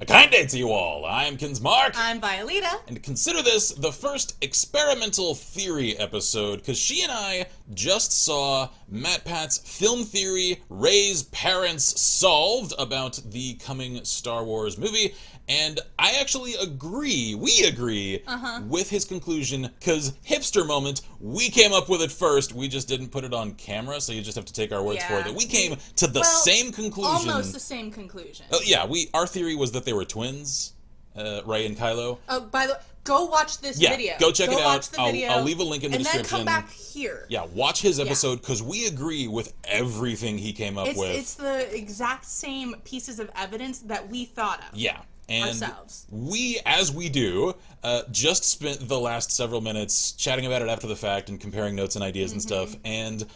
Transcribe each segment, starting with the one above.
A kind day to you all. I'm Kinsmarck. I'm Violeta. And consider this the first experimental theory episode, because she and I just saw Matt Pat's film theory, Rey's Parents Solved, about the coming Star Wars movie. And I actually agree, we agree, with his conclusion, because hipster moment, we came up with it first, we just didn't put it on camera, so you just have to take our words for it. That we came to the same conclusion. Almost the same conclusion. Our theory was that they were twins, Rey and Kylo. Oh, by the way, go watch this video. Go check it out. Watch the video, I'll leave a link in the description. And then come back here. Yeah, watch his episode, because we agree with everything he came up with. It's the exact same pieces of evidence that we thought of. Yeah. And ourselves. We, as we do, just spent the last several minutes chatting about it after the fact and comparing notes and ideas and stuff, and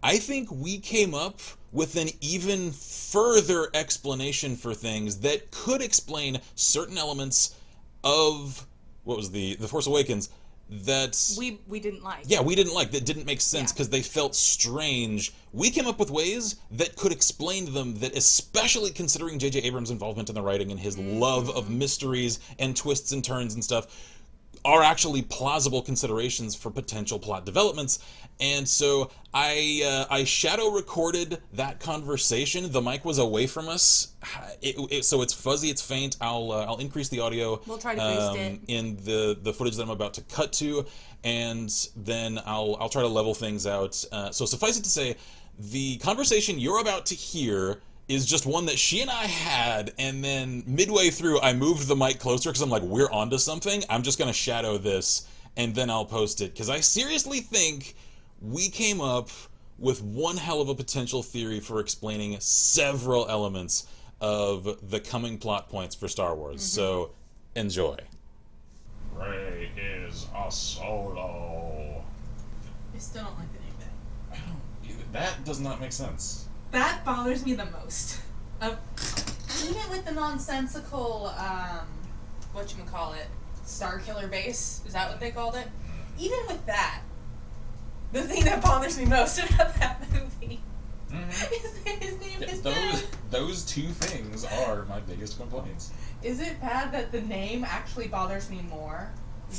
I think we came up with an even further explanation for things that could explain certain elements of, what was The Force Awakens, that we didn't like. Yeah, we didn't like. That didn't make sense because they felt strange. We came up with ways that could explain them, that especially considering J.J. Abrams' involvement in the writing and his love of mysteries and twists and turns and stuff, are actually plausible considerations for potential plot developments. And so I shadow recorded that conversation. The mic was away from us, so it's fuzzy, it's faint. I'll increase the audio. We'll try to boost it in the footage that I'm about to cut to, and then I'll try to level things out. So suffice it to say, the conversation you're about to hear is just one that she and I had, and then midway through I moved the mic closer because I'm like, we're onto something. I'm just gonna shadow this and then I'll post it, because I seriously think we came up with one hell of a potential theory for explaining several elements of the coming plot points for Star Wars. So enjoy. Rey is a Solo. I still don't like the name Ben. That does not make sense. That bothers me the most. Even with the nonsensical, whatchamacallit, Star Killer base, is that what they called it? Even with that, the thing that bothers me most about that movie is that his name is Ben. Those two things are my biggest complaints. Is it bad that the name actually bothers me more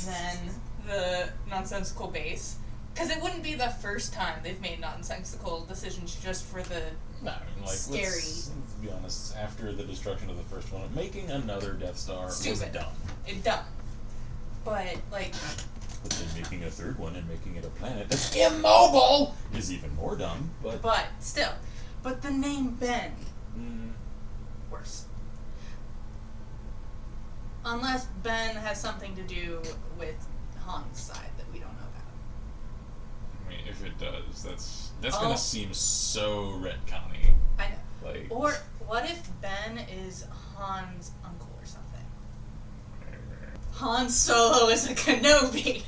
than the nonsensical base? Because it wouldn't be the first time they've made nonsensical decisions just for the scary. Let's be honest, after the destruction of the first one, making another Death Star was dumb. It's dumb. But, like... But then making a third one and making it a planet that's immobile is even more dumb, But, still. But the name Ben... Worse. Unless Ben has something to do with Han's side that we don't know about. I mean, if it does, that's gonna seem so retconny. I know. Or what if Ben is Han's uncle or something? Han Solo is a Kenobi.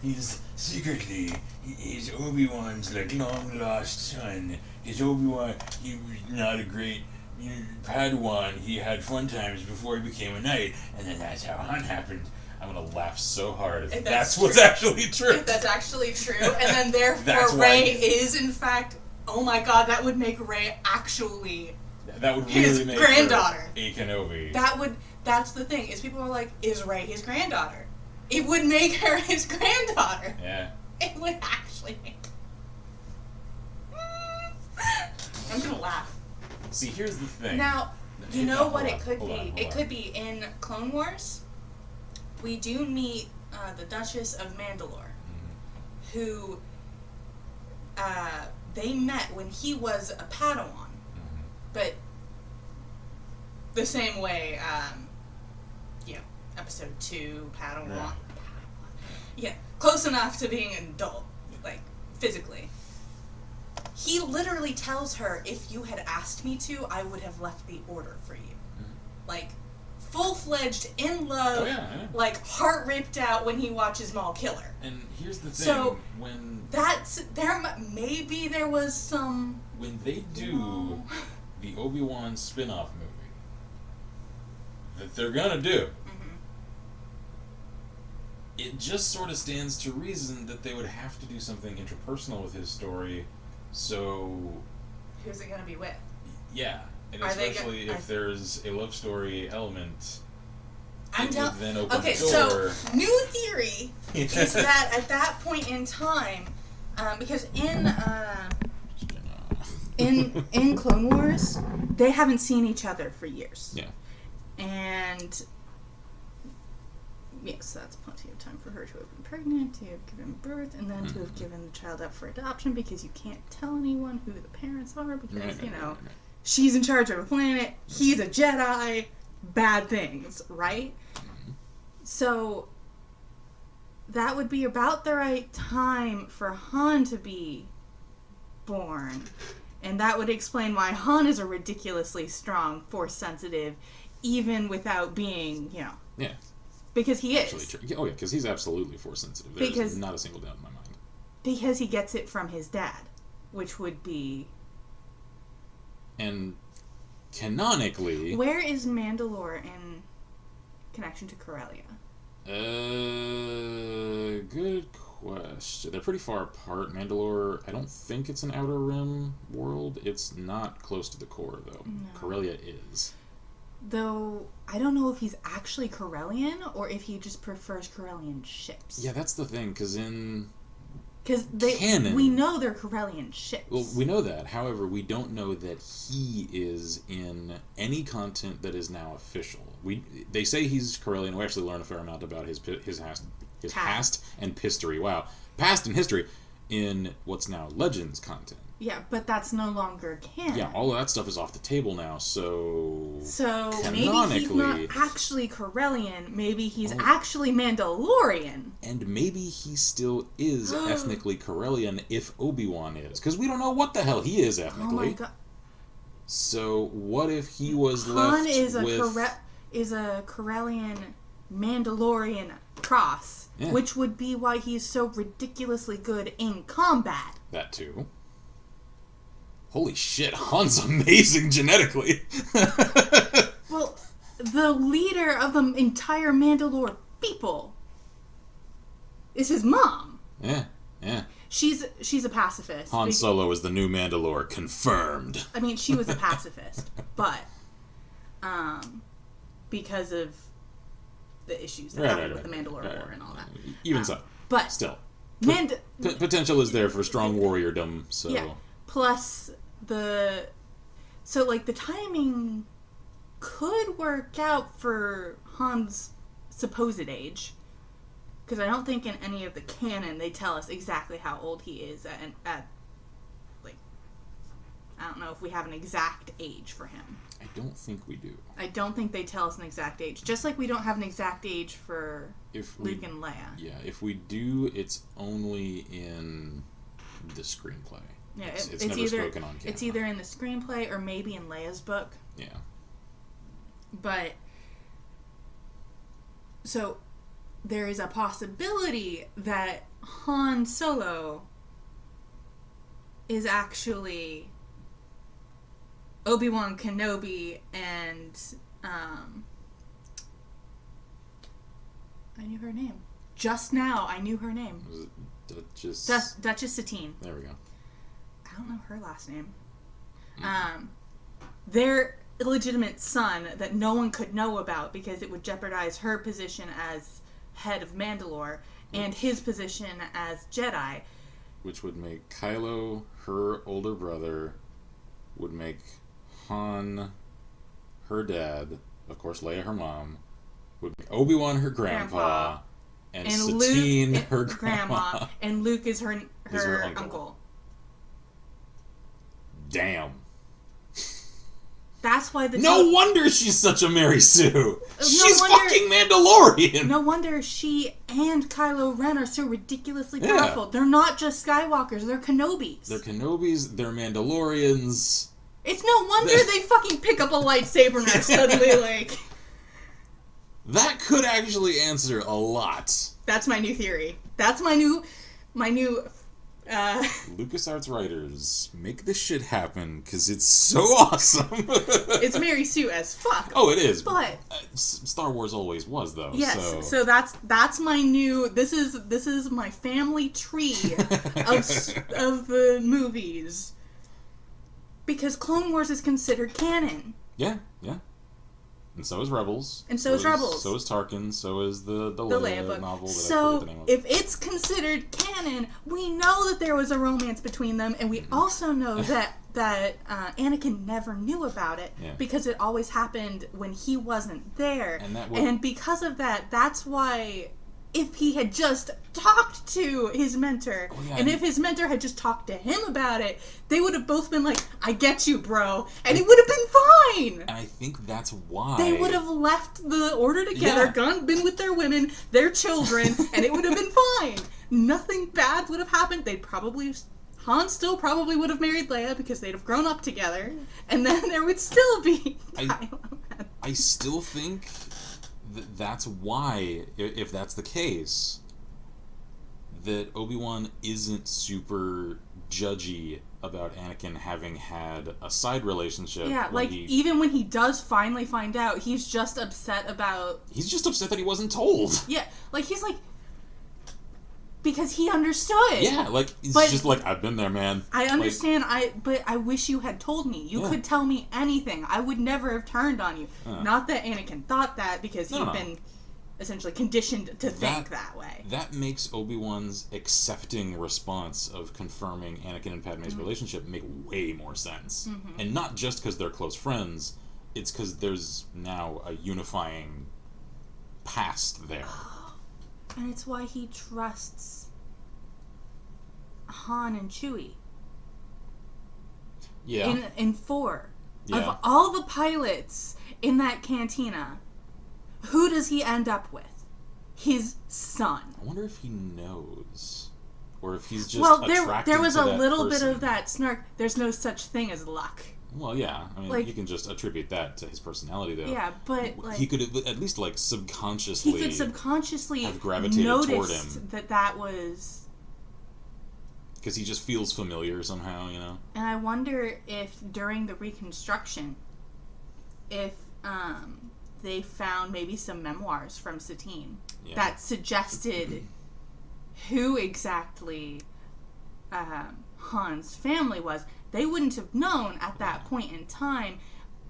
He's secretly, he's Obi-Wan's long lost son. His Obi-Wan, he was not a great Padawan. He had fun times before he became a knight, and then that's how Han happened. I'm gonna laugh so hard if that's what's actually true. If that's actually true, and then therefore Rey is in fact, oh my god, that would make Rey actually that would his really make granddaughter. Her a Kenobi. That's the thing, is people are like, is Rey his granddaughter? It would make her his granddaughter. Yeah. It would actually make I'm gonna laugh. See, here's the thing. Now, you know what it could be? It could be in Clone Wars. We do meet the Duchess of Mandalore, who they met when he was a Padawan, but the same way, Episode 2, Padawan. Yeah, close enough to being an adult, like, physically. He literally tells her, if you had asked me to, I would have left the order for you. Like, full-fledged, in love, like, heart ripped out when he watches Maul kill her. And here's the thing, so, maybe there was some... When they do the Obi-Wan spin-off movie, that they're gonna do, it just sort of stands to reason that they would have to do something interpersonal with his story, so... Who's it gonna be with? Yeah. And Are they especially if there's a love story element, I'm it would then open okay, the door. so new theory is that at that point in time, because in Clone Wars, they haven't seen each other for years. Yeah. And yes, that's plenty of time for her to have been pregnant, to have given birth, and then to have given the child up for adoption, because you can't tell anyone who the parents are, because, she's in charge of a planet, he's a Jedi, bad things, right? So that would be about the right time for Han to be born. And that would explain why Han is a ridiculously strong, Force-sensitive, even without being, Yeah. Because he is. Oh, yeah, because he's absolutely Force-sensitive. There's not a single doubt in my mind. Because he gets it from his dad, which would be... And canonically... Where is Mandalore in connection to Corellia? Good question. They're pretty far apart. Mandalore, I don't think it's an Outer Rim world. It's not close to the core, though. No. Corellia is. Though, I don't know if he's actually Corellian, or if he just prefers Corellian ships. Yeah, that's the thing, because in... Because we know they're Corellian ships. Well, we know that. However, we don't know that he is in any content that is now official. They say he's Corellian. We actually learn a fair amount about his past and history. Wow, past and history in what's now Legends content. Yeah, but that's no longer canon. Yeah, all of that stuff is off the table now. So maybe he's not actually Corellian. Maybe he's actually Mandalorian. And maybe he still is ethnically Corellian if Obi-Wan is. Because we don't know what the hell he is ethnically. Oh my god. So what if he was Han left is with... is a Corellian Mandalorian cross. Yeah. Which would be why he's so ridiculously good in combat. That too. Holy shit, Han's amazing genetically. Well, the leader of the entire Mandalore people is his mom. Yeah. She's a pacifist. Han Solo is the new Mandalore, confirmed. I mean, she was a pacifist, but because of the issues that happened with the Mandalore War and all that. Even so, but still, potential is there for strong warriordom. So yeah. Plus the timing could work out for Han's supposed age, because I don't think in any of the canon they tell us exactly how old he is at I don't know if we have an exact age for him. I don't think we do. I don't think they tell us an exact age. Just like we don't have an exact age for Luke and Leia. Yeah, if we do, it's only in the screenplay. Yeah, it's never spoken on camera. It's either in the screenplay or maybe in Leia's book. Yeah. But, so, there is a possibility that Han Solo is actually Obi-Wan Kenobi and, I knew her name. Just now, I knew her name. Was it Duchess? Duchess Satine. There we go. I don't know her last name. Their illegitimate son that no one could know about because it would jeopardize her position as head of Mandalore and his position as Jedi. Which would make Kylo her older brother, would make Han her dad, of course Leia her mom, would make Obi-Wan her grandpa and Satine Luke, her grandma. And Luke is her uncle. Damn. That's why No wonder she's such a Mary Sue. She's fucking Mandalorian. No wonder she and Kylo Ren are so ridiculously powerful. They're not just Skywalkers, they're Kenobis. They're Mandalorians. It's no wonder they fucking pick up a lightsaber and are suddenly like... That could actually answer a lot. That's my new theory. That's my new LucasArts writers, make this shit happen, because it's so awesome. It's Mary Sue as fuck. Oh, it is. But Star Wars always was, though. Yes. So that's my new. This is my family tree of the movies. Because Clone Wars is considered canon. Yeah. And so is Rebels. And so is Rebels. So is Tarkin. So is the Leia book. Novel that I so, forget the name of. if it's considered canon, we know that there was a romance between them, and we also know that Anakin never knew about it because it always happened when he wasn't there. And because of that, that's why if he had just talked to his mentor, and if his mentor had just talked to him about it, they would have both been like, I get you, bro. And it would have been fine. And I think that's why. They would have left the order together, been with their women, their children, and it would have been fine. Nothing bad would have happened. Han still probably would have married Leia because they'd have grown up together, and then there would still be Kylo Ren. I still think that's why, if that's the case, that Obi-Wan isn't super judgy about Anakin having had a side relationship. Yeah, even when he does finally find out, he's just upset about... He's just upset that he wasn't told. Yeah, he's like... Because he understood. Yeah, he's just like, I've been there, man. I understand, but I wish you had told me. You could tell me anything. I would never have turned on you. Not that Anakin thought that, because he'd been essentially conditioned to think that way. That makes Obi-Wan's accepting response of confirming Anakin and Padme's relationship make way more sense. And not just because they're close friends, it's because there's now a unifying past there. And it's why he trusts Han and Chewie. Yeah. In 4. Yeah. Of all the pilots in that cantina, who does he end up with? His son. I wonder if he knows. Or if he's just there was to a that little person. bit of that snark. There's no such thing as luck. Well, yeah. I mean, you can just attribute that to his personality, though. Yeah, but he could at least subconsciously. He could subconsciously have gravitated toward him. that was. Because he just feels familiar somehow, you know. And I wonder if during the Reconstruction, if they found maybe some memoirs from Satine that suggested who exactly Han's family was. They wouldn't have known at that point in time.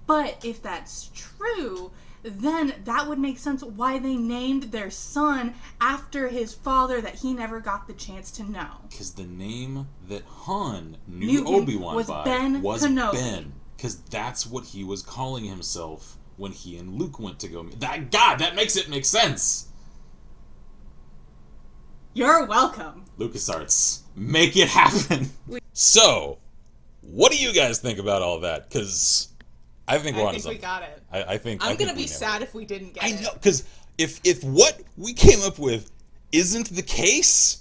But if that's true, then that would make sense why they named their son after his father that he never got the chance to know. Because the name that Han knew Obi-Wan was by was Kenobi. Ben. Because that's what he was calling himself when he and Luke went to go meet. That makes it make sense! You're welcome. LucasArts, make it happen! So, what do you guys think about all that? Because I think we're on to something. We got it. I think I'm gonna be sad if we didn't get it. I know, because if what we came up with isn't the case,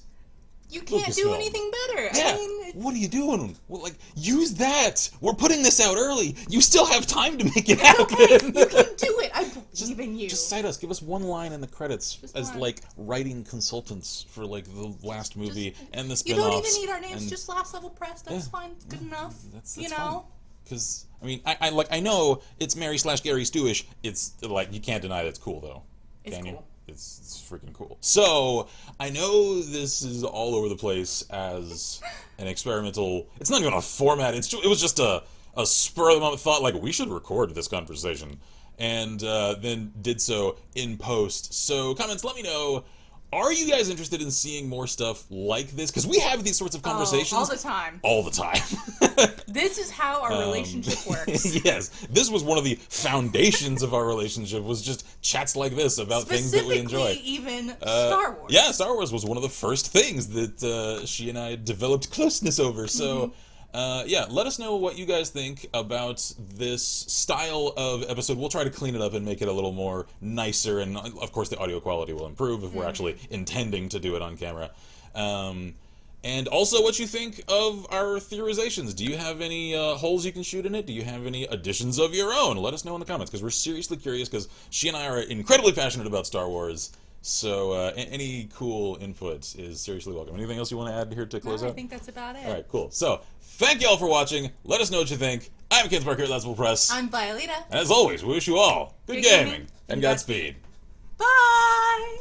you can't do anything better. Yeah. I mean, what are you doing? Well, use that. We're putting this out early. You still have time to make it happen. Okay, you can do it. I believe in you. Just cite us. Give us one line in the credits as writing consultants for the last movie and the spin-offs. You don't even need our names. Just last level press. That's fine. It's good enough. That's you know. Because I mean, I know it's Mary/Gary Stewish. It's you can't deny that it's cool though. It's Can cool. You? It's freaking cool. So, I know this is all over the place as an experimental... It's not even a format. It was just a spur-of-the-moment thought, we should record this conversation. And then did so in post. So, comments, let me know... Are you guys interested in seeing more stuff like this? Because we have these sorts of conversations... all the time. All the time. This is how our relationship works. Yes. This was one of the foundations of our relationship, was just chats like this about things that we enjoy. Specifically, even Star Wars. Yeah, Star Wars was one of the first things that she and I developed closeness over. So... let us know what you guys think about this style of episode. We'll try to clean it up and make it a little more nicer, and of course the audio quality will improve if we're actually intending to do it on camera. And also what you think of our theorizations. Do you have any holes you can shoot in it? Do you have any additions of your own? Let us know in the comments, because we're seriously curious, because she and I are incredibly passionate about Star Wars. So any cool input is seriously welcome. Anything else you want to add here to close out? I think that's about it. All right, cool. So, thank you all for watching. Let us know what you think. I'm Kinsmarck here at Let's Will Press. I'm Violeta. And as always, we wish you all good gaming and Godspeed. Bye!